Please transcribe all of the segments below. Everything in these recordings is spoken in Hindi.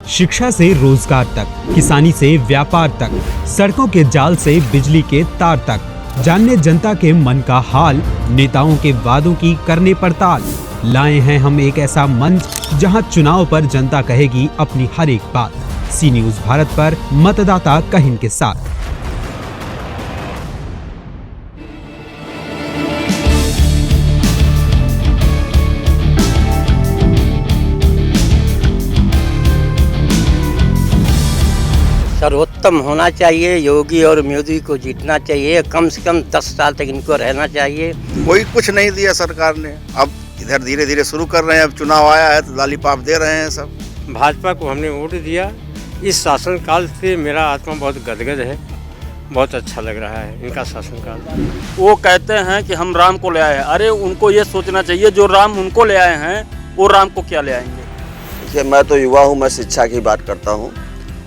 शिक्षा से रोजगार तक, किसानी से व्यापार तक, सड़कों के जाल से बिजली के तार तक, जानने जनता के मन का हाल, नेताओं के वादों की करने पड़ताल। लाए हैं हम एक ऐसा मंच जहां चुनाव पर जनता कहेगी अपनी हर एक बात। सी न्यूज़ भारत पर मतदाता कहिन के साथ। सर्वोत्तम होना चाहिए, योगी और मोदी को जीतना चाहिए, कम से कम 10 साल तक इनको रहना चाहिए। कोई कुछ नहीं दिया सरकार ने, अब इधर धीरे धीरे शुरू कर रहे हैं। अब चुनाव आया है तो लॉलीपॉप दे रहे हैं सब। भाजपा को हमने वोट दिया। इस शासनकाल से मेरा आत्मा बहुत गदगद है, बहुत अच्छा लग रहा है इनका शासनकाल। वो कहते हैं कि हम राम को ले आए हैं, अरे उनको ये सोचना चाहिए जो राम उनको ले आए हैं वो राम को क्या ले आएंगे। देखिए, मैं तो युवा हूँ, मैं शिक्षा की बात करता हूँ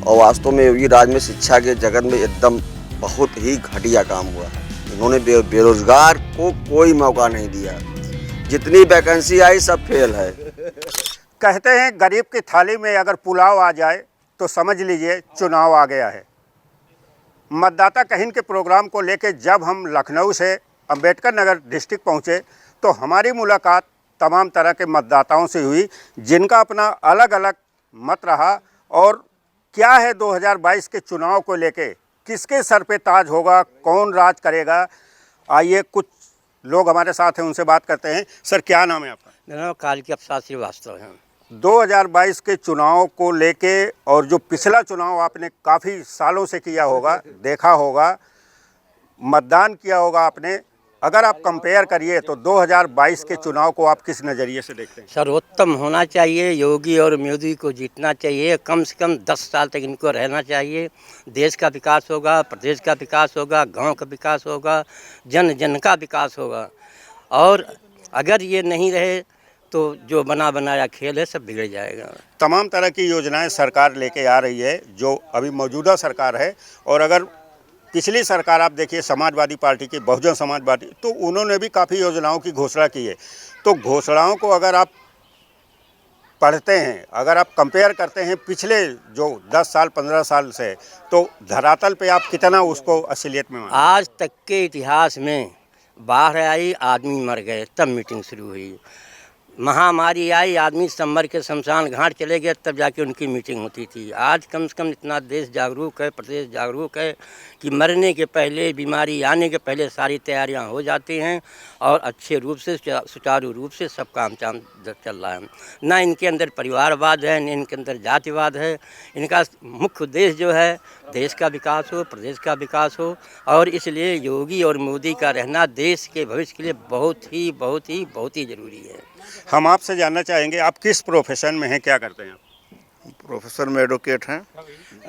और वास्तव में योगी राज में शिक्षा के जगत में एकदम बहुत ही घटिया काम हुआ है। इन्होंने बेरोजगार को कोई मौका नहीं दिया, जितनी वैकेंसी आई सब फेल है। कहते हैं गरीब की थाली में अगर पुलाव आ जाए तो समझ लीजिए चुनाव आ गया है। मतदाता कहिन के प्रोग्राम को लेकर जब हम लखनऊ से अंबेडकर नगर डिस्ट्रिक्ट पहुँचे तो हमारी मुलाकात तमाम तरह के मतदाताओं से हुई, जिनका अपना अलग अलग मत रहा। और क्या है 2022 के चुनाव को लेके, किसके सर पे ताज होगा, कौन राज करेगा। आइए कुछ लोग हमारे साथ हैं, उनसे बात करते हैं। सर, क्या नाम है आपका? मेरा नाम कालकी प्रसाद श्रीवास्तव है। 2022 के चुनाव को लेके और जो पिछला चुनाव आपने काफ़ी सालों से किया होगा, देखा होगा, मतदान किया होगा आपने, अगर आप कंपेयर करिए तो 2022 के चुनाव को आप किस नज़रिए से देखते हैं? सर्वोत्तम होना चाहिए, योगी और मोदी को जीतना चाहिए, कम से कम 10 साल तक इनको रहना चाहिए। देश का विकास होगा, प्रदेश का विकास होगा, गांव का विकास होगा, जन जन का विकास होगा। और अगर ये नहीं रहे तो जो बना बनाया खेल है सब बिगड़ जाएगा। तमाम तरह की योजनाएं सरकार लेके आ रही है, जो अभी मौजूदा सरकार है। और अगर पिछली सरकार आप देखिए समाजवादी पार्टी की, बहुजन समाज पार्टी, तो उन्होंने भी काफ़ी योजनाओं की घोषणा की है। तो घोषणाओं को अगर आप पढ़ते हैं, अगर आप कंपेयर करते हैं पिछले जो 10 साल 15 साल से, तो धरातल पे आप कितना उसको असलियत में मानते हैं? आज तक के इतिहास में बाढ़ आई, आदमी मर गए, तब मीटिंग शुरू हुई। महामारी आई, आदमी संभर के शमशान घाट चले गए, तब जाके उनकी मीटिंग होती थी। आज कम से कम इतना देश जागरूक है, प्रदेश जागरूक है कि मरने के पहले, बीमारी आने के पहले सारी तैयारियां हो जाती हैं और अच्छे रूप से, सुचारू रूप से सब काम चल रहा है। ना इनके अंदर परिवारवाद है, न इनके अंदर जातिवाद है। इनका मुख्य उद्देश्य जो है देश का विकास हो, प्रदेश का विकास हो। और इसलिए योगी और मोदी का रहना देश के भविष्य के लिए बहुत ही ज़रूरी है। हम आपसे जानना चाहेंगे, आप किस प्रोफेशन में हैं, क्या करते हैं आप? प्रोफेसर में एडवोकेट हैं,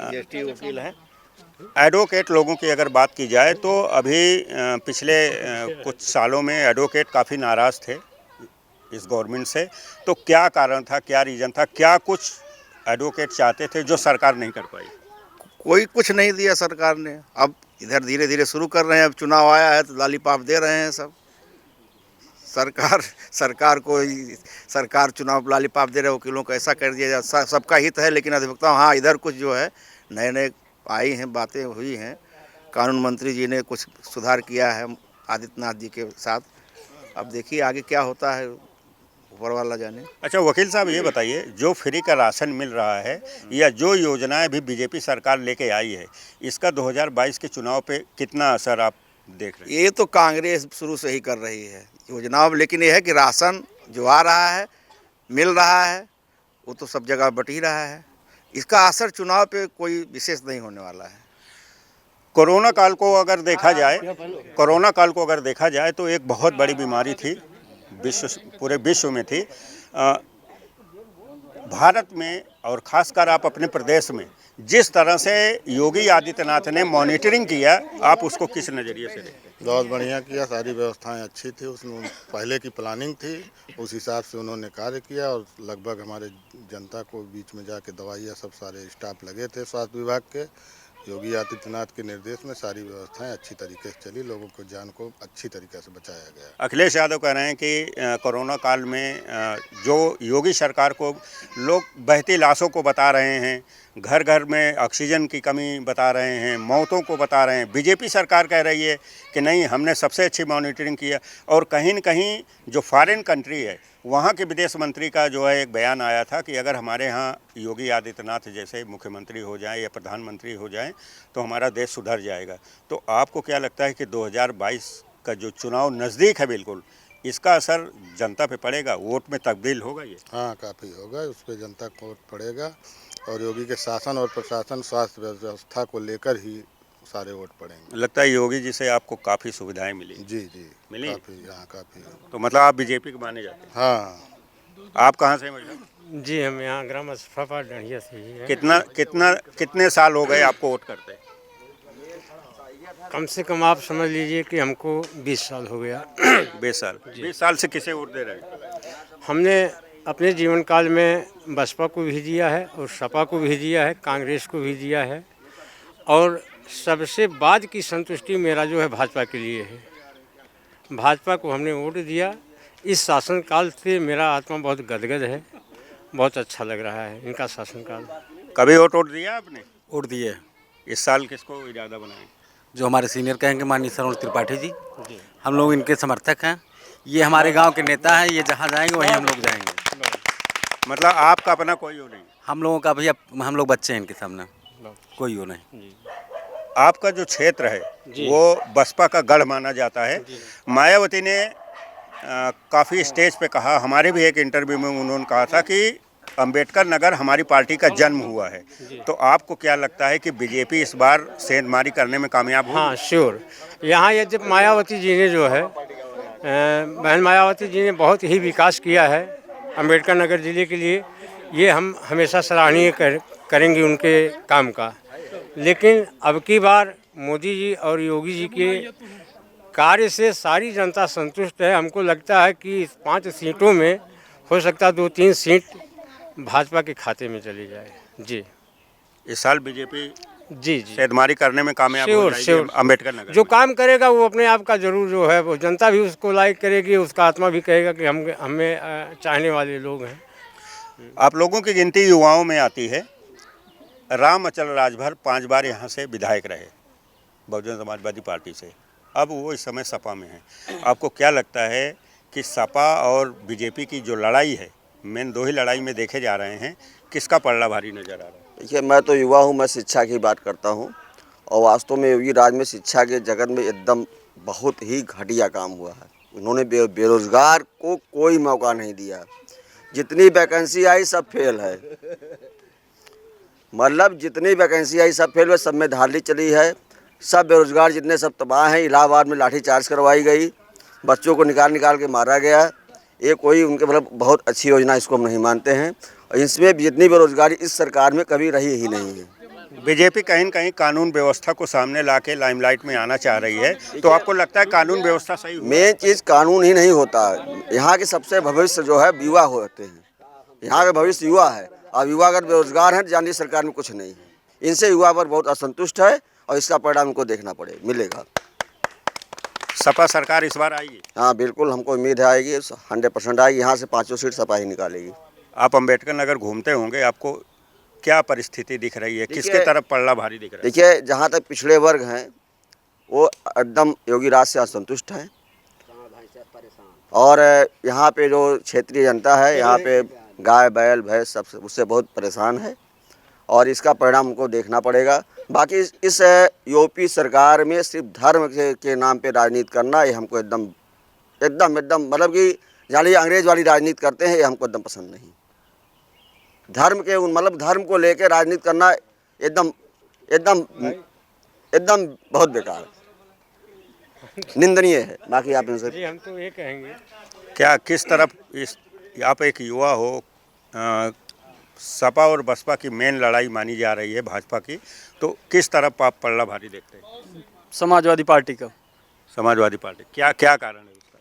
जीएसटी वकील हैं। एडवोकेट लोगों की अगर बात की जाए तो अभी पिछले कुछ सालों में एडवोकेट काफ़ी नाराज़ थे इस गवर्नमेंट से। तो क्या कारण था, क्या रीज़न था, क्या कुछ एडवोकेट चाहते थे जो सरकार नहीं कर पाई? कोई कुछ नहीं दिया सरकार ने, अब इधर धीरे धीरे शुरू कर रहे हैं। अब चुनाव आया है तो लॉलीपॉप दे रहे हैं सब। सरकार चुनाव लॉलीपॉप दे रहे, वकीलों को ऐसा कर दिया जाए। सबका हित है, लेकिन अधिवक्ता हाँ इधर कुछ जो है नए नए आई हैं, बातें हुई हैं। कानून मंत्री जी ने कुछ सुधार किया है आदित्यनाथ जी के साथ। अब देखिए आगे क्या होता है, ऊपर वाला जाने। अच्छा वकील साहब, ये बताइए, जो फ्री का राशन मिल रहा है या जो योजनाएं भी बीजेपी सरकार लेके आई है, इसका 2022 के चुनाव पे कितना असर आप देख रहे हैं? ये तो कांग्रेस शुरू से ही कर रही है योजनाओं, लेकिन ये है कि राशन जो आ रहा है, मिल रहा है, वो तो सब जगह बट ही रहा है। इसका असर चुनाव पे कोई विशेष नहीं होने वाला है। कोरोना काल को अगर देखा जाए तो एक बहुत बड़ी बीमारी थी, पूरे विश्व में थी। भारत में और ख़ासकर आप अपने प्रदेश में जिस तरह से योगी आदित्यनाथ ने मॉनिटरिंग किया, आप उसको किस नज़रिए से देखते हैं? बहुत बढ़िया किया, सारी व्यवस्थाएं अच्छी थी, उसमें पहले की प्लानिंग थी, उस हिसाब से उन्होंने कार्य किया। और लगभग हमारे जनता को बीच में जाके दवाइयाँ सब सारे स्टाफ लगे थे स्वास्थ्य विभाग के, योगी आदित्यनाथ के निर्देश में सारी व्यवस्थाएं अच्छी तरीके से चली, लोगों को जान को अच्छी तरीके से बचाया गया। अखिलेश यादव कह रहे हैं कि कोरोना काल में जो योगी सरकार को लोग बहती लाशों को बता रहे हैं, घर घर में ऑक्सीजन की कमी बता रहे हैं, मौतों को बता रहे हैं। बीजेपी सरकार कह रही है कि नहीं, हमने सबसे अच्छी मॉनिटरिंग की है। और कहीं न कहीं जो फॉरेन कंट्री है वहाँ के विदेश मंत्री का जो है एक बयान आया था कि अगर हमारे यहाँ योगी आदित्यनाथ जैसे मुख्यमंत्री हो जाएं या प्रधानमंत्री हो जाएं तो हमारा देश सुधर जाएगा। तो आपको क्या लगता है कि 2022 का जो चुनाव नज़दीक है बिल्कुल, इसका असर जनता पे पड़ेगा, वोट में तब्दील होगा ये? हाँ, काफ़ी होगा, उस पर जनता को वोट पड़ेगा और योगी के शासन और प्रशासन स्वास्थ्य व्यवस्था को लेकर ही सारे वोट पड़ेंगे। लगता है योगी जी से आपको काफ़ी सुविधाएं मिली? जी जी, मिली? काफ़ी, हाँ काफ़ी। तो मतलब आप बीजेपी के माने जाते हैं? हाँ। आप कहाँ से हैं? जी, हम यहाँ ग्राम अशफाबाद डंडिया से ही हैं। कितने साल हो गए आपको वोट करते? कम से कम आप समझ लीजिए कि हमको 20 साल हो गया। 20 साल। 20 साल से किसे वोट दे रहे हैं? हमने अपने जीवन काल में बसपा को भी दिया है और सपा को भी दिया है, कांग्रेस को भी दिया है, और सबसे बाद की संतुष्टि मेरा जो है भाजपा के लिए है। भाजपा को हमने वोट दिया। इस शासनकाल से मेरा आत्मा बहुत गदगद है, बहुत अच्छा लग रहा है इनका शासनकाल। कभी वोट दिया आपने? वोट दिए। इस साल किसको इरादा बनाए? जो हमारे सीनियर कहेंगे माननीय सरोज त्रिपाठी जी, हम लोग इनके समर्थक हैं। ये हमारे गांव के नेता हैं, ये जहां जाएंगे वहीं हम लोग जाएंगे। मतलब आपका अपना कोई वो नहीं? हम लोगों का भैया, हम लोग बच्चे हैं इनके सामने, कोई वो नहीं। आपका जो क्षेत्र है वो बसपा का गढ़ माना जाता है। मायावती ने काफ़ी स्टेज पे कहा, हमारे भी एक इंटरव्यू में उन्होंने कहा था कि अंबेडकर नगर हमारी पार्टी का जन्म हुआ है। तो आपको क्या लगता है कि बीजेपी इस बार सेंधमारी करने में कामयाब होगी? हाँ, श्योर। यहाँ ये जब मायावती जी ने जो है, बहन मायावती जी ने बहुत ही विकास किया है अंबेडकर नगर ज़िले के लिए। ये हम हमेशा सराहनीय करेंगे उनके काम का। लेकिन अब की बार मोदी जी और योगी जी के कार्य से सारी जनता संतुष्ट है। हमको लगता है कि इस 5 सीटों में हो सकता है 2-3 सीट भाजपा के खाते में चली जाए। जी, इस साल बीजेपी जी सेंधमारी करने में कामयाब हो जाएगी अंबेडकर नगर। जो काम करेगा वो अपने आप का जरूर जो है वो जनता भी उसको लाइक करेगी, उसका आत्मा भी कहेगा कि हमें चाहने वाले लोग हैं। आप लोगों की गिनती युवाओं में आती है। राम अचल राजभर 5 बार यहाँ से विधायक रहे बहुजन समाजवादी पार्टी से, अब वो इस समय सपा में है। आपको क्या लगता है कि सपा और बीजेपी की जो लड़ाई है, मेन 2 ही लड़ाई में देखे जा रहे हैं, किसका पलड़ा भारी नज़र आ रहा है? देखिए, मैं तो युवा हूँ, मैं शिक्षा की बात करता हूँ और वास्तव में योगी राज में शिक्षा के जगत में एकदम बहुत ही घटिया काम हुआ है। उन्होंने बेरोजगार को कोई मौका नहीं दिया। जितनी वैकेंसी आई सब फेल है, मतलब जितनी वैकेंसी आई सब फेल है, सब में धांधली चली है। सब बेरोजगार जितने सब तबाह हैं। इलाहाबाद में लाठीचार्ज करवाई गई, बच्चों को निकाल के मारा गया। ये कोई उनके मतलब बहुत अच्छी योजना इसको हम नहीं मानते हैं। और इसमें जितनी बेरोजगारी इस सरकार में कभी रही ही नहीं है। बीजेपी कहीं न कहीं कानून व्यवस्था को सामने लाके लाइमलाइट में आना चाह रही है, तो आपको लगता है कानून व्यवस्था सही हुआ? मेन चीज़ कानून ही नहीं होता। यहाँ के सबसे भविष्य जो है युवा होते हैं। यहाँ का भविष्य युवा है। अब युवा अगर बेरोजगार हैं, जानिए सरकार में कुछ नहीं है। इनसे युवा पर बहुत असंतुष्ट है और इसका परिणाम उनको देखना मिलेगा। सपा सरकार इस बार आएगी? हाँ बिल्कुल, हमको उम्मीद है आएगी, 100% आएगी। यहाँ से 5 सीट सपा ही निकालेगी। आप अंबेडकर नगर घूमते होंगे, आपको क्या परिस्थिति दिख रही है, किसके तरफ पलड़ा भारी दिख रहा है? देखिए, जहाँ तक पिछड़े वर्ग हैं वो एकदम योगी राज से असंतुष्ट हैं और यहाँ पे जो क्षेत्रीय जनता है, यहाँ पे गाय बैल भैंस सब उससे बहुत परेशान है और इसका परिणाम हमको देखना पड़ेगा। बाकी इस यूपी सरकार में सिर्फ धर्म के नाम पे राजनीति करना, ये हमको एकदम मतलब कि जानिए अंग्रेज वाली राजनीति करते हैं, ये हमको एकदम पसंद नहीं। धर्म के मतलब धर्म को लेकर राजनीति करना एकदम बहुत बेकार है, निंदनीय है। बाकी आप इनसे जी, हम तो ये कहेंगे, क्या किस तरफ इस आप एक युवा हो, सपा और बसपा की मेन लड़ाई मानी जा रही है भाजपा की, तो किस तरफ आप पलड़ा भारी देखते हैं? समाजवादी पार्टी का। समाजवादी पार्टी, क्या कारण है उसका?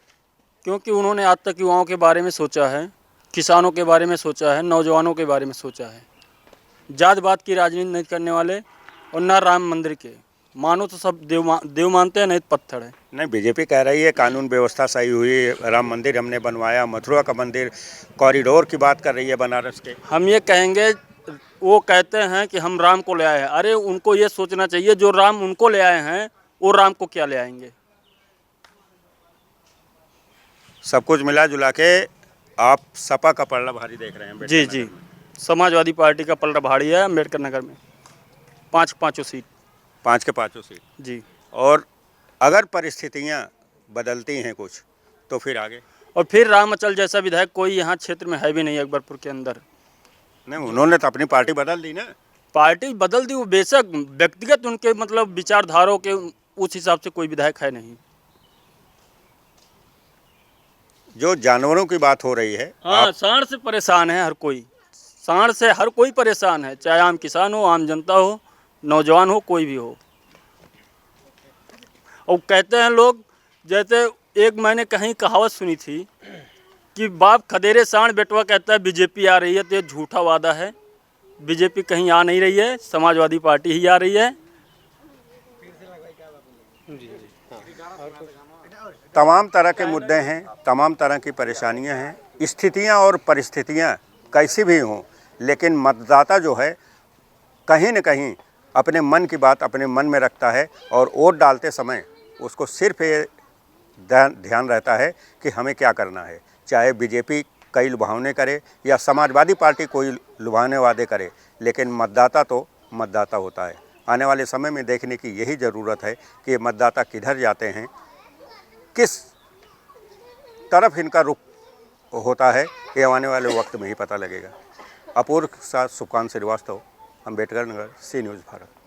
क्योंकि उन्होंने आज तक युवाओं के बारे में सोचा है, किसानों के बारे में सोचा है, नौजवानों के बारे में सोचा है। जात-पात की राजनीति नहीं करने वाले, और ना राम मंदिर के। मानो तो सब देव मानते हैं, नहीं तो पत्थर है। नहीं, बीजेपी कह रही है कानून व्यवस्था सही हुई, राम मंदिर हमने बनवाया, मथुरा का मंदिर, कॉरिडोर की बात कर रही है बनारस के। हम ये कहेंगे, वो कहते हैं कि हम राम को ले आए हैं। अरे उनको ये सोचना चाहिए, जो राम उनको ले आए हैं वो राम को क्या ले आएंगे। सब कुछ मिला जुला के आप सपा का पलड़ा भारी देख रहे हैं। जी जी, समाजवादी पार्टी का पलड़ा भारी है अम्बेडकर नगर में। 5 सीट, 5 के 5 सीट जी। और अगर परिस्थितियां बदलती हैं कुछ तो फिर आगे। और फिर राम अचल जैसा विधायक कोई यहाँ क्षेत्र में है भी नहीं, अकबरपुर के अंदर। नहीं, उन्होंने तो अपनी पार्टी बदल दी ना। पार्टी बदल दी, वो बेशक व्यक्तिगत उनके मतलब विचारधाराओं के उस हिसाब से कोई विधायक है नहीं। जो जानवरों की बात हो रही है, हाँ, सांड से परेशान है हर कोई। सांड से हर कोई परेशान है, चाहे आम किसान हो, आम जनता हो, नौजवान हो, कोई भी हो। और कहते हैं लोग, जैसे एक मैंने कहीं कहावत सुनी थी कि बाप खदेरे सांड, बेटवा कहता है बीजेपी आ रही है। तो ये झूठा वादा है। बीजेपी कहीं आ नहीं रही है, समाजवादी पार्टी ही आ रही है। तमाम तरह के मुद्दे हैं, तमाम तरह की परेशानियां हैं, स्थितियां और परिस्थितियां कैसी भी हों, लेकिन मतदाता जो है कहीं न कहीं अपने मन की बात अपने मन में रखता है और वोट डालते समय उसको सिर्फ ये ध्यान रहता है कि हमें क्या करना है। चाहे बीजेपी कई लुभावने करे या समाजवादी पार्टी कोई लुभावने वादे करे, लेकिन मतदाता तो मतदाता होता है। आने वाले समय में देखने की यही ज़रूरत है कि मतदाता किधर जाते हैं, किस तरफ इनका रुख होता है, ये आने वाले वक्त में ही पता लगेगा। अपूर्व के साथ सुकांत श्रीवास्तव, अम्बेडकर नगर, सी न्यूज़ भारत।